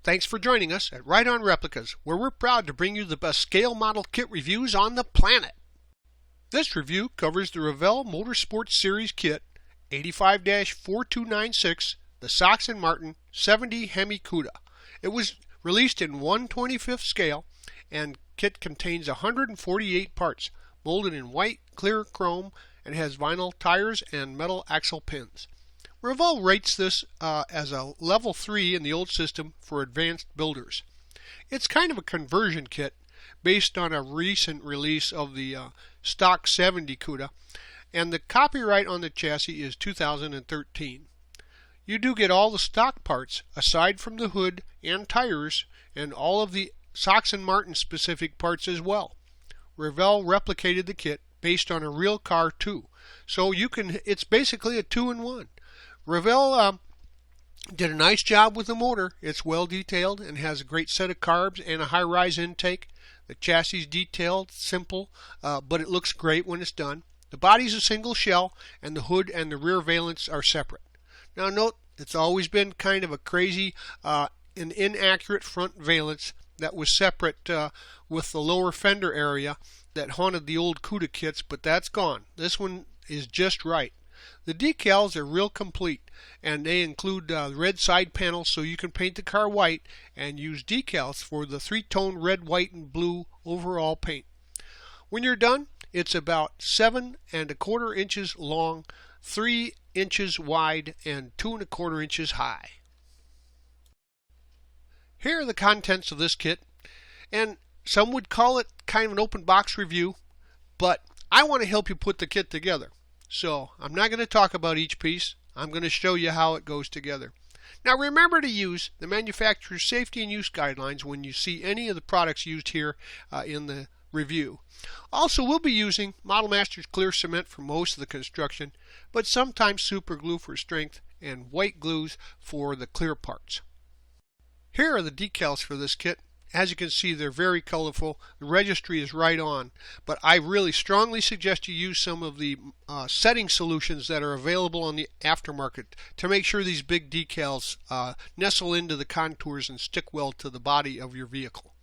Thanks for joining us at Right On Replicas, where we're proud to bring you the best scale model kit reviews on the planet. This review covers the Revell Motorsports Series kit 85-4296, the Sox & Martin 70 HEMI Cuda. It was released in 1/25th scale, and kit contains 148 parts, molded in white, clear chrome, and has vinyl tires and metal axle pins. Revell rates this as a level 3 in the old system for advanced builders. It's kind of a conversion kit based on a recent release of the stock 70 Cuda, and the copyright on the chassis is 2013. You do get all the stock parts aside from the hood and tires, and all of the Sox & Martin specific parts as well. Revell replicated the kit based on a real car too, so it's basically a 2-in-1. Revell did a nice job with the motor. It's well detailed and has a great set of carbs and a high-rise intake. The chassis is detailed, simple, but it looks great when it's done. The body's a single shell, and the hood and the rear valence are separate. Now note, it's always been kind of a crazy and inaccurate front valence that was separate with the lower fender area that haunted the old Cuda kits, but that's gone. This one is just right. The decals are real complete, and they include red side panels so you can paint the car white and use decals for the 3-tone red, white, and blue overall paint. When you're done, it's about 7 1/4 inches long, 3 inches wide, and 2 1/4 inches high. Here are the contents of this kit, and some would call it kind of an open box review, but I want to help you put the kit together. So I'm not going to talk about each piece. I'm going to show you how it goes together. Now remember to use the manufacturer's safety and use guidelines when you see any of the products used here in the review. Also, we'll be using Model Master's clear cement for most of the construction, but sometimes super glue for strength and white glues for the clear parts. Here are the decals for this kit. As you can see, they're very colorful. The registry is right on, but I really strongly suggest you use some of the setting solutions that are available on the aftermarket to make sure these big decals nestle into the contours and stick well to the body of your vehicle.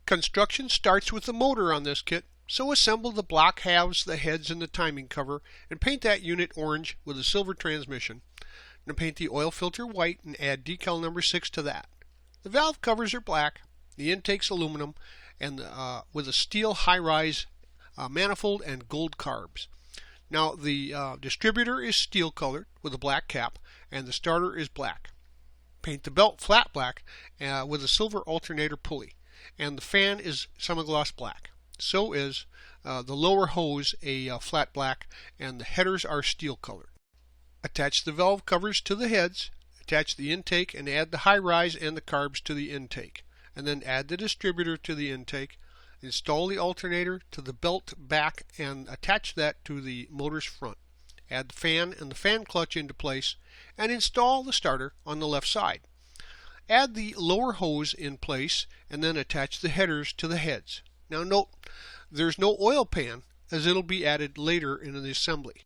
Construction starts with the motor on this kit, so assemble the block halves, the heads, and the timing cover, and paint that unit orange with a silver transmission. Now paint the oil filter white and add decal number 6 to that. The valve covers are black. The intake's aluminum, and with a steel high-rise manifold and gold carbs. Now the distributor is steel colored with a black cap, and the starter is black. Paint the belt flat black with a silver alternator pulley, and the fan is semi-gloss black. So is the lower hose a flat black, and the headers are steel colored. Attach the valve covers to the heads, attach the intake, and add the high-rise and the carbs to the intake. And then add the distributor to the intake, install the alternator to the belt back and attach that to the motor's front. Add the fan and the fan clutch into place and install the starter on the left side. Add the lower hose in place and then attach the headers to the heads. Now note, there's no oil pan as it'll be added later in the assembly.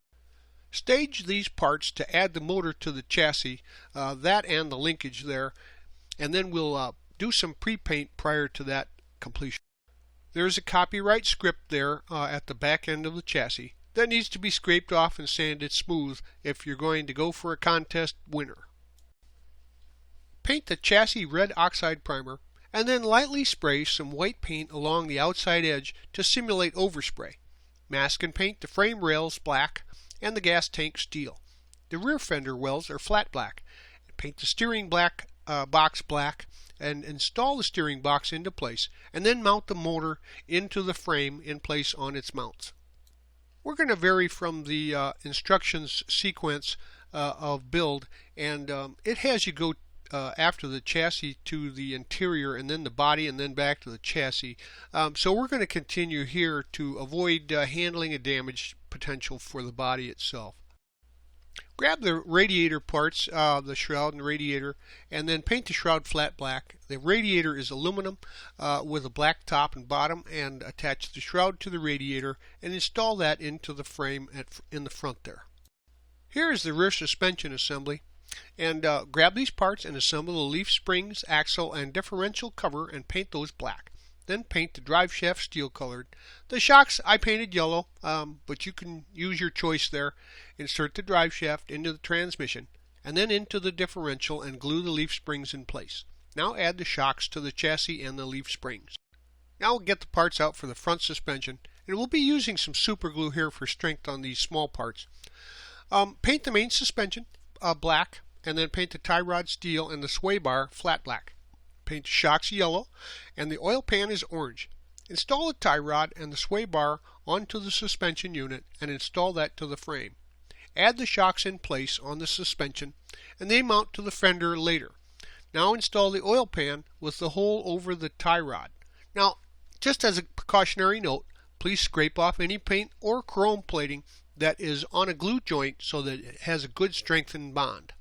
Stage these parts to add the motor to the chassis, that and the linkage there, and then we'll do some pre-paint prior to that completion. There's a copyright script there at the back end of the chassis that needs to be scraped off and sanded smooth if you're going to go for a contest winner. Paint the chassis red oxide primer and then lightly spray some white paint along the outside edge to simulate overspray. Mask and paint the frame rails black and the gas tank steel. The rear fender wells are flat black. Paint the steering box black and install the steering box into place, and then mount the motor into the frame in place on its mounts. We're going to vary from the instructions sequence of build, and it has you go after the chassis to the interior and then the body and then back to the chassis. So we're going to continue here to avoid handling a damage potential for the body itself. Grab the radiator parts, the shroud and the radiator, and then paint the shroud flat black. The radiator is aluminum with a black top and bottom, and attach the shroud to the radiator and install that into the frame in the front there. Here is the rear suspension assembly. And grab these parts and assemble the leaf springs, axle, and differential cover and paint those black. Then paint the drive shaft steel colored. The shocks I painted yellow, but you can use your choice there. Insert the drive shaft into the transmission and then into the differential and glue the leaf springs in place. Now add the shocks to the chassis and the leaf springs. Now we'll get the parts out for the front suspension, and we'll be using some super glue here for strength on these small parts. Paint the main suspension black, and then paint the tie rod steel and the sway bar flat black. Paint the shocks yellow, and the oil pan is orange. Install the tie rod and the sway bar onto the suspension unit and install that to the frame. Add the shocks in place on the suspension, and they mount to the fender later. Now install the oil pan with the hole over the tie rod. Now, just as a precautionary note, please scrape off any paint or chrome plating that is on a glue joint so that it has a good strengthened bond.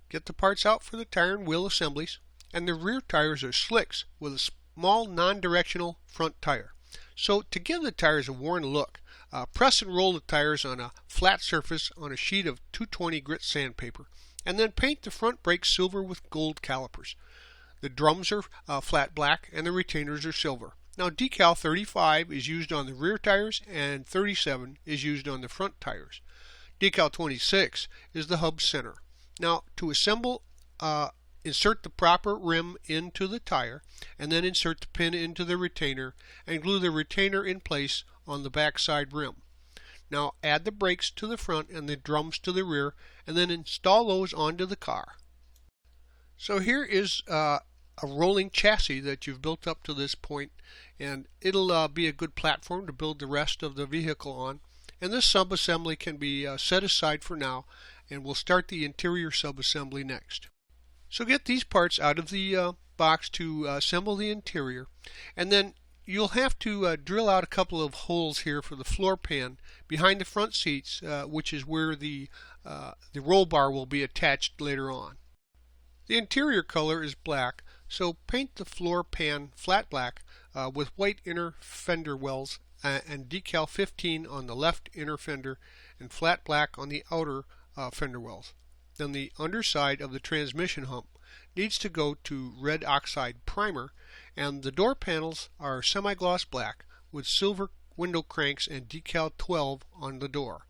Get the parts out for the tire and wheel assemblies, and the rear tires are slicks with a small non-directional front tire. So to give the tires a worn look, press and roll the tires on a flat surface on a sheet of 220 grit sandpaper, and then paint the front brakes silver with gold calipers. The drums are flat black and the retainers are silver. Now decal 35 is used on the rear tires and 37 is used on the front tires. Decal 26 is the hub center. Now to assemble, insert the proper rim into the tire and then insert the pin into the retainer and glue the retainer in place on the back side rim. Now add the brakes to the front and the drums to the rear and then install those onto the car. So here is a rolling chassis that you've built up to this point, and it'll be a good platform to build the rest of the vehicle on. And this subassembly can be set aside for now, and we'll start the interior subassembly next. So get these parts out of the box to assemble the interior, and then you'll have to drill out a couple of holes here for the floor pan behind the front seats, which is where the roll bar will be attached later on. The interior color is black, so paint the floor pan flat black with white inner fender wells and decal 15 on the left inner fender and flat black on the outer fender wells. Then the underside of the transmission hump needs to go to red oxide primer, and the door panels are semi-gloss black with silver window cranks and decal 12 on the door.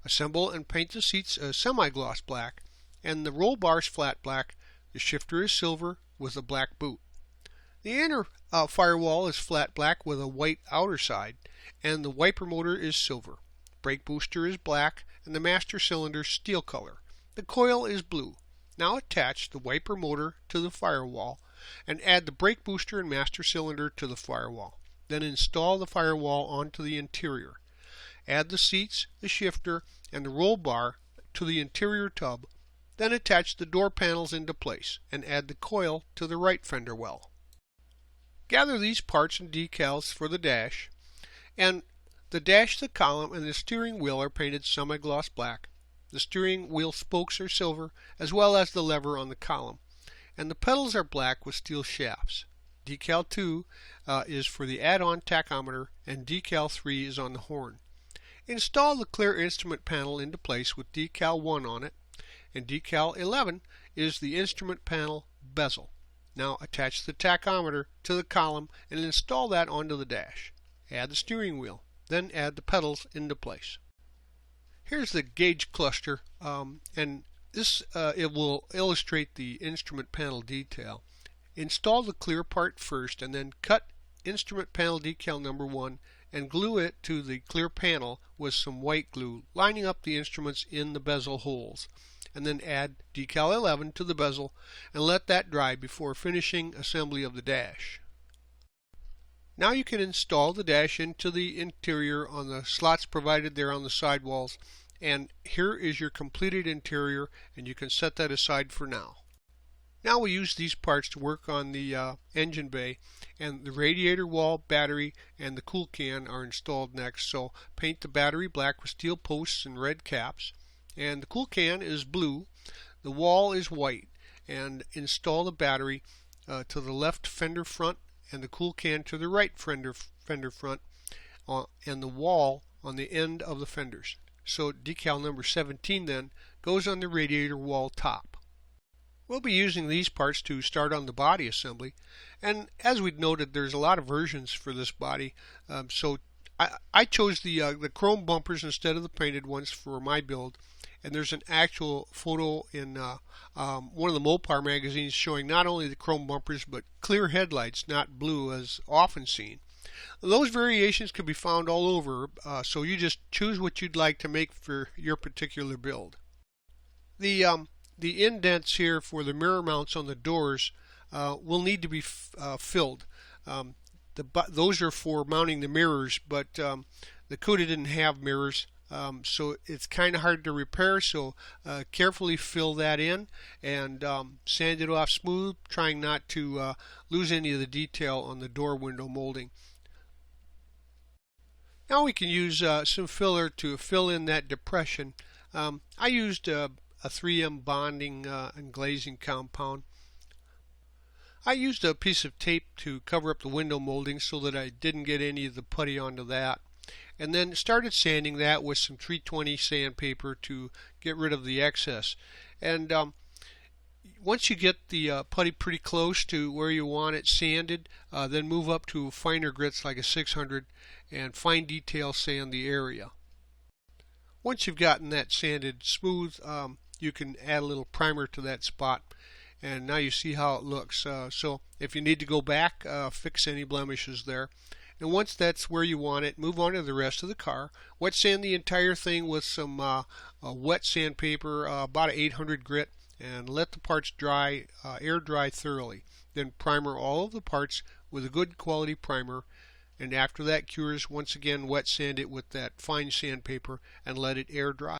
Assemble and paint the seats semi-gloss black, and the roll bars flat black. The shifter is silver with a black boot. The inner firewall is flat black with a white outer side, and the wiper motor is silver. Brake booster is black, and the master cylinder steel color. The coil is blue. Now attach the wiper motor to the firewall and add the brake booster and master cylinder to the firewall. Then install the firewall onto the interior. Add the seats, the shifter, and the roll bar to the interior tub. Then attach the door panels into place and add the coil to the right fender well. Gather these parts and decals for the dash, and the dash, the column, and the steering wheel are painted semi-gloss black. The steering wheel spokes are silver, as well as the lever on the column, and the pedals are black with steel shafts. Decal 2 is for the add-on tachometer, and decal 3 is on the horn. Install the clear instrument panel into place with decal 1 on it, and decal 11 is the instrument panel bezel. Now attach the tachometer to the column and install that onto the dash. Add the steering wheel, then add the pedals into place. Here's the gauge cluster, and this it will illustrate the instrument panel detail. Install the clear part first and then cut instrument panel decal number 1 and glue it to the clear panel with some white glue, lining up the instruments in the bezel holes. And then add decal 11 to the bezel and let that dry before finishing assembly of the dash. Now you can install the dash into the interior on the slots provided there on the sidewalls, and here is your completed interior, and you can set that aside for now. Now we use these parts to work on the engine bay, and the radiator wall, battery, and the cool can are installed next. So paint the battery black with steel posts and red caps, and the cool can is blue, the wall is white, and install the battery to the left fender front and the cool can to the right fender front, and the wall on the end of the fenders. So decal number 17 then goes on the radiator wall top. We'll be using these parts to start on the body assembly, and as we'd noted, there's a lot of versions for this body, so I chose the chrome bumpers instead of the painted ones for my build. And there's an actual photo in one of the Mopar magazines showing not only the chrome bumpers but clear headlights, not blue as often seen. Those variations can be found all over, so you just choose what you'd like to make for your particular build. The indents here for the mirror mounts on the doors will need to be filled. Those are for mounting the mirrors, but the Cuda didn't have mirrors. So it's kind of hard to repair, so carefully fill that in and sand it off smooth, trying not to lose any of the detail on the door window molding. Now we can use some filler to fill in that depression. I used a 3M bonding and glazing compound. I used a piece of tape to cover up the window molding so that I didn't get any of the putty onto that. And then started sanding that with some 320 sandpaper to get rid of the excess. And once you get the putty pretty close to where you want it sanded, then move up to finer grits like a 600 and fine detail sand the area. Once you've gotten that sanded smooth, you can add a little primer to that spot. And now you see how it looks. So if you need to go back, fix any blemishes there. And once that's where you want it, move on to the rest of the car. Wet sand the entire thing with some wet sandpaper, about an 800 grit, and let the parts dry, air dry thoroughly. Then primer all of the parts with a good quality primer, and after that cures, once again wet sand it with that fine sandpaper and let it air dry.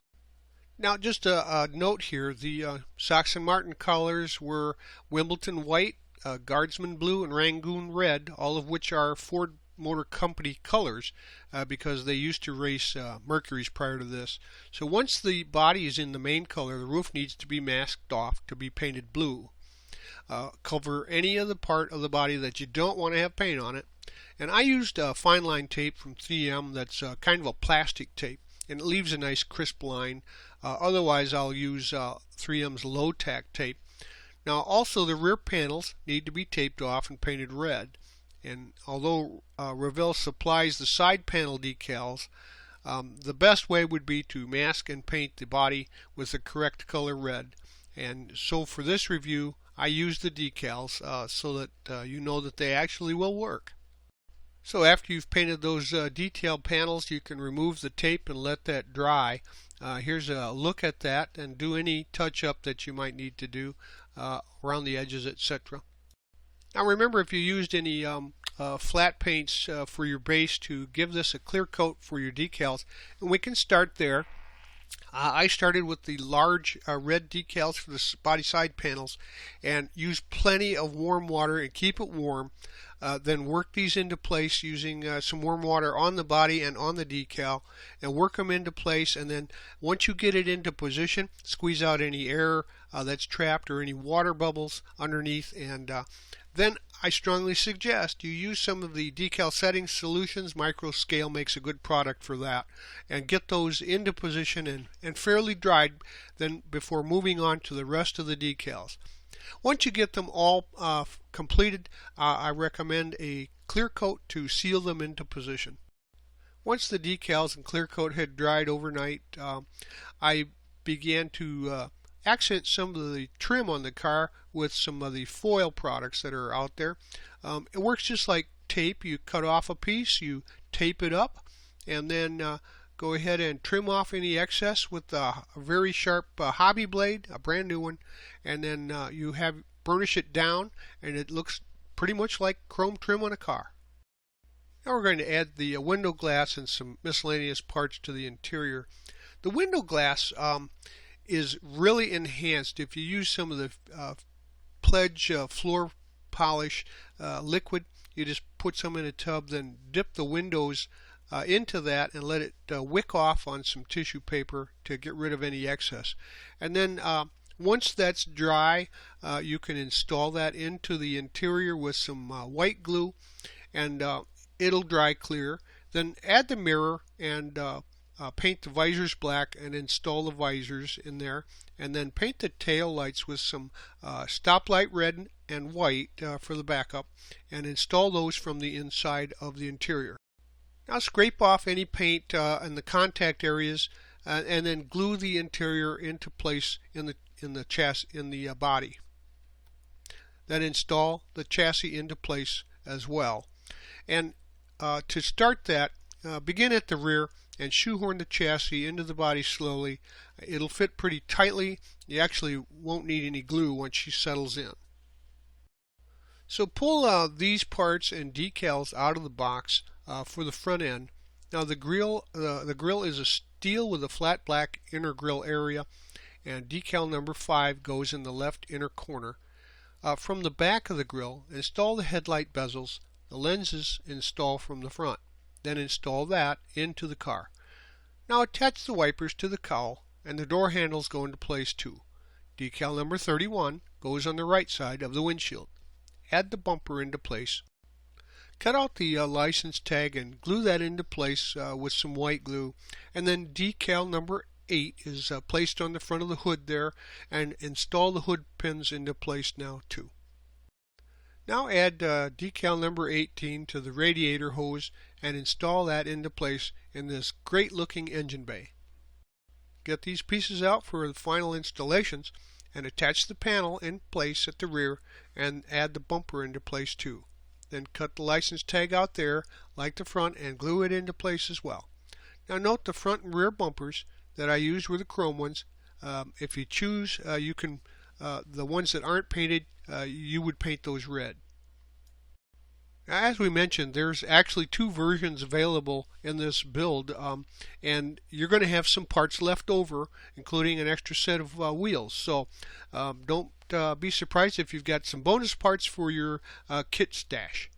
Now just a note here, the Sox & Martin colors were Wimbledon white, Guardsman blue, and Rangoon red, all of which are Ford Motor Company colors because they used to race Mercuries prior to this. So once the body is in the main color, the roof needs to be masked off to be painted blue. Cover any of the part of the body that you don't want to have paint on it. And I used fine line tape from 3M that's kind of a plastic tape, and it leaves a nice crisp line. Otherwise I'll use 3M's low tack tape. Now also the rear panels need to be taped off and painted red. And although Revell supplies the side panel decals, the best way would be to mask and paint the body with the correct color red. And so for this review I used the decals so that you know that they actually will work. So after you've painted those detail panels, you can remove the tape and let that dry. Here's a look at that, and do any touch-up that you might need to do around the edges, etc. Now remember, if you used any flat paints for your base, to give this a clear coat for your decals, and we can start there. I started with the large red decals for the body side panels and use plenty of warm water and keep it warm. Then work these into place using some warm water on the body and on the decal, and work them into place. And then once you get it into position, squeeze out any air that's trapped or any water bubbles underneath, and then I strongly suggest you use some of the decal setting solutions. Microscale makes a good product for that, and get those into position and fairly dried then before moving on to the rest of the decals. Once you get them all completed, I recommend a clear coat to seal them into position. Once the decals and clear coat had dried overnight, I began to accent some of the trim on the car with some of the foil products that are out there. It works just like tape. You cut off a piece, you tape it up, and then go ahead and trim off any excess with a very sharp hobby blade, a brand new one, and then you burnish it down, and it looks pretty much like chrome trim on a car. Now we're going to add the window glass and some miscellaneous parts to the interior. The window glass is really enhanced if you use some of the Pledge floor polish liquid. You just put some in a tub, then dip the windows into that and let it wick off on some tissue paper to get rid of any excess. And then once that's dry, you can install that into the interior with some white glue, and it'll dry clear. Then add the mirror and paint the visors black and install the visors in there, and then paint the tail lights with some stoplight red and white for the backup, and install those from the inside of the interior. Now scrape off any paint in the contact areas and then glue the interior into place in the body. Then install the chassis into place as well. And to start that, begin at the rear and shoehorn the chassis into the body slowly. It'll fit pretty tightly. You actually won't need any glue once she settles in. So pull these parts and decals out of the box for the front end. Now the grill is a steel with a flat black inner grill area, and decal number 5 goes in the left inner corner. From the back of the grill, install the headlight bezels. The lenses install from the front. Then install that into the car. Now attach the wipers to the cowl, and the door handles go into place too. Decal number 31 goes on the right side of the windshield. Add the bumper into place. Cut out the license tag and glue that into place with some white glue, and then decal number 8 is placed on the front of the hood there, and install the hood pins into place now too. Now add decal number 18 to the radiator hose and install that into place in this great looking engine bay. Get these pieces out for the final installations and attach the panel in place at the rear and add the bumper into place too. Then cut the license tag out there like the front and glue it into place as well. Now note the front and rear bumpers that I used were the chrome ones. If you choose, you can the ones that aren't painted, you would paint those red. Now, as we mentioned, there's actually 2 versions available in this build, and you're going to have some parts left over, including an extra set of wheels. So don't be surprised if you've got some bonus parts for your kit stash.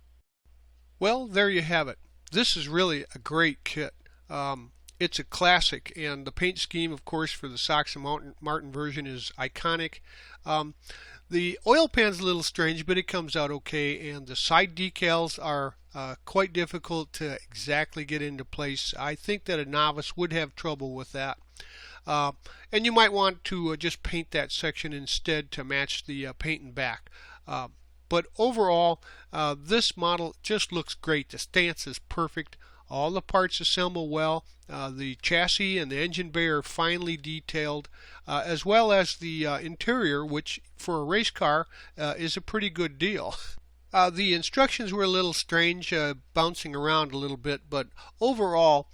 Well, there you have it. This is really a great kit. It's a classic, and the paint scheme, of course, for the Sox and Martin version is iconic. The oil pan's a little strange, but it comes out okay, and the side decals are quite difficult to exactly get into place. I think that a novice would have trouble with that. And you might want to just paint that section instead to match the paint and back. But overall, this model just looks great. The stance is perfect. All the parts assemble well. The chassis and the engine bay are finely detailed, as well as the interior, which for a race car is a pretty good deal. The instructions were a little strange, bouncing around a little bit, but overall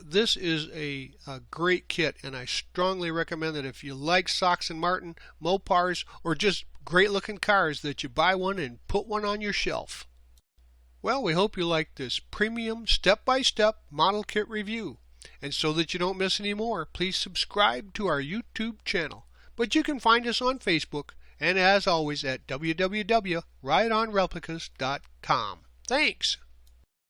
this is a great kit, and I strongly recommend that if you like Sox and Martin, Mopars, or just great looking cars, that you buy one and put one on your shelf. Well, we hope you like this premium step-by-step model kit review. And so that you don't miss any more, please subscribe to our YouTube channel. But you can find us on Facebook, and as always at www.rideonreplicas.com. Thanks!